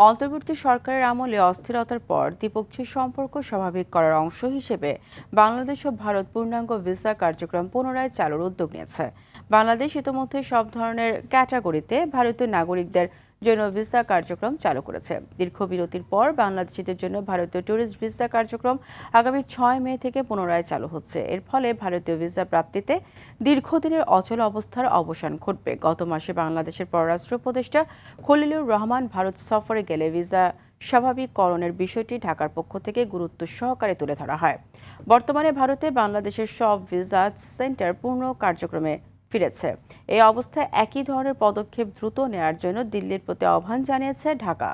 অন্তর্বর্তী সরকারের আমলে অস্থিরতার পর দ্বিপক্ষীয় সম্পর্ক স্বাভাবিক করার অংশ হিসেবে বাংলাদেশ ও ভারত পূর্ণাঙ্গ ভিসা কার্যক্রম পুনরায় চালুর উদ্যোগ নিয়েছে। বাংলাদেশ ইতিমধ্যে সব ধরনের ক্যাটাগরিতে ভারতীয় নাগরিকদের জন্য ভিসা কার্যক্রম চালু করেছে। দীর্ঘ বিরতির পর বাংলাদেশিদের জন্য ভারতীয় ট্যুরিস্ট ভিসা কার্যক্রম আগামী 6 মে থেকে পুনরায় চালু হচ্ছে। এর ফলে ভারতীয় ভিসা প্রাপ্তিতে দীর্ঘদিনের অচল অবস্থার অবসান ঘটবে। গত মাসে বাংলাদেশের পররাষ্ট্র উপদেষ্টা খলিলুর রহমান ভারত সফরে গেলে ভিসা স্বাভাবিককরণের বিষয়টি ঢাকার পক্ষ থেকে গুরুত্ব সহকারে তুলে ধরা হয়। বর্তমানে ভারতে বাংলাদেশের সব ভিসা সেন্টার পূর্ণ কার্যক্রমে ফিরেছে। এই অবস্থায় একই ধরনের পদক্ষেপ দ্রুত নেয়ার জন্য দিল্লির প্রতি আহ্বান জানিয়েছে ঢাকা।